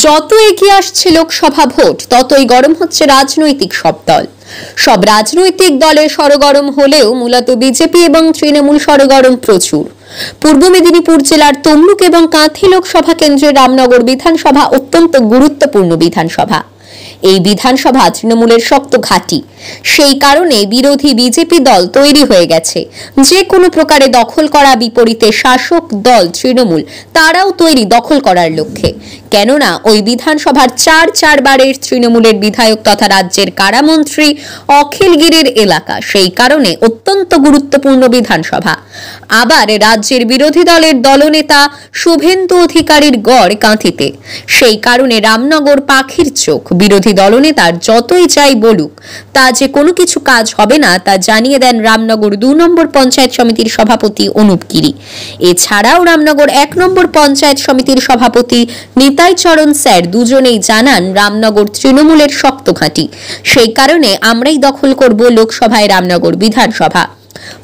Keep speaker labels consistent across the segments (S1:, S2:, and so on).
S1: যত এগিয়ে আসছে লোকসভা ভোট ততই গরম হচ্ছে রাজনৈতিক সব দল। সব রাজনৈতিক দলের সরগরম হলেও মূলত বিজেপি এবং তৃণমূল সরগরম প্রচুর। পূর্ব মেদিনীপুর জেলার তমলুক এবং কাঁথি লোকসভা কেন্দ্রের রামনগর বিধানসভা অত্যন্ত গুরুত্বপূর্ণ বিধানসভা। এই বিধানসভা তৃণমূলের শক্ত ঘাঁটি। সেই কারণে বিরোধী বিজেপি দল তৈরি হয়ে গেছে যে কোনো প্রকারে দখল করা, বিপরীতে শাসক দল তৃণমূল তারাও তৈরি দখল করার লক্ষ্যে। কেননা ওই বিধানসভার চারবারের তৃণমূলের বিধায়ক তথা রাজ্যের কারামন্ত্রী অখিল গিরির এলাকা, সেই কারণে অত্যন্ত গুরুত্বপূর্ণ বিধানসভা। আবার রাজ্যের বিরোধী দলের দলনেতা শুভেন্দু অধিকারীর গড় কাঁথিতে, সেই কারণে রামনগর পাখির চোখ। বিরোধী দলনেতার যতই চাই বলুক, তা যে কোনো কিছু কাজ হবে না তা জানিয়ে দেন রামনগর 2 নম্বর পঞ্চায়েত সমিতির সভাপতি অনুপ গিরি। এছাড়াও রামনগর 1 নম্বর পঞ্চায়েত সমিতির সভাপতি নিতাই চরণ স্যার দুজনেই জানান রামনগর তৃণমূলের শক্ত ঘাঁটি, সেই কারণে আমরাই দখল করব লোকসভায় রামনগর বিধানসভা।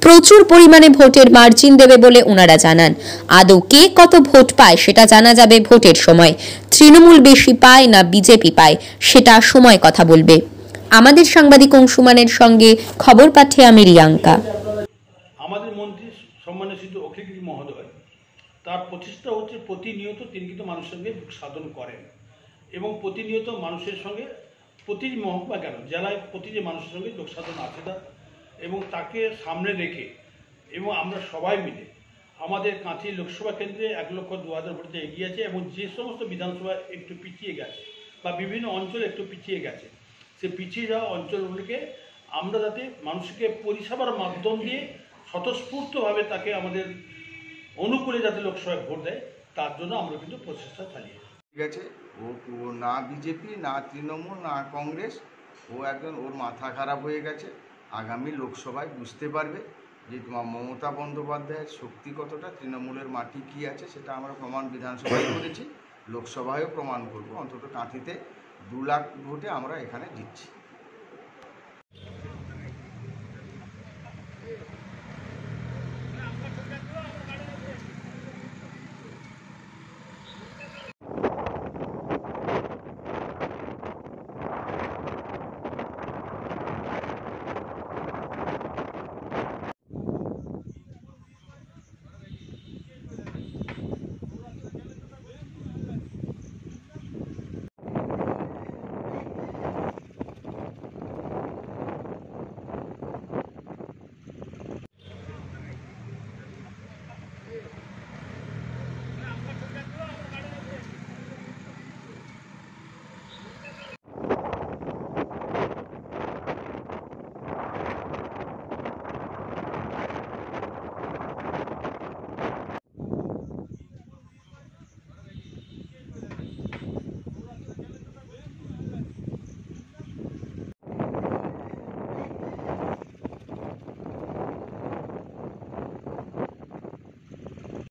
S1: প্রচুর পরিমাণে ভোটের মার্জিন দেবে বলে ওনারা জানান। আদৌ কে কত ভোট পায় সেটা জানা যাবে ভোটের সময়। তৃণমূল বেশি পায় না বিজেপি পায় সেটা সময় কথা বলবে। আমাদের সাংবাদিক অংশুমানের সঙ্গে খবর পাঠিয়ে আমি রিয়াঙ্কা।
S2: আমাদের মন্ত্রী সম্মানিত শ্রী অখিল গিরি মহোদয়, তার প্রচেষ্টা হচ্ছে প্রতিনিয়ত তিনি কিন্তু মানুষের সঙ্গে সাধন করেন এবং প্রতিনিয়ত মানুষের সঙ্গে প্রতিটি মহকুমা কেন জেলায় প্রতিটি মানুষের সঙ্গে যোগ সাধন আছে তার, এবং তাকে সামনে রেখে এবং আমরা সবাই মিলে আমাদের কাঁথি লোকসভা কেন্দ্রে 1,02,000 ভোটে এগিয়ে আছে এবং যে সমস্ত বিধানসভা একটু পিছিয়ে গেছে বা বিভিন্ন অঞ্চলে একটু পিছিয়ে গেছে, সে পিছিয়ে যাওয়া অঞ্চলগুলিকে আমরা যাতে মানুষকে পরিষেবার মাধ্যম দিয়ে স্বতঃস্ফূর্তভাবে তাকে আমাদের অনুকূলে যাতে লোকসভায় ভোট দেয় তার জন্য আমরা কিন্তু প্রচেষ্টা চালিয়ে
S3: গেছে। ও না বিজেপি, না তৃণমূল, না কংগ্রেস, ও একজন ওর মাথা খারাপ হয়ে গেছে। আগামী লোকসভায় বুঝতে পারবে যে মমতা বন্দ্যোপাধ্যায়ের শক্তি কতটা, তৃণমূলের মাটি কী আছে, সেটা আমরা প্রমাণ বিধানসভায় করেছি, লোকসভায়ও প্রমাণ করব। অন্তত কাঁথিতে 2 লাখ ভোটে আমরা এখানে জিতছি।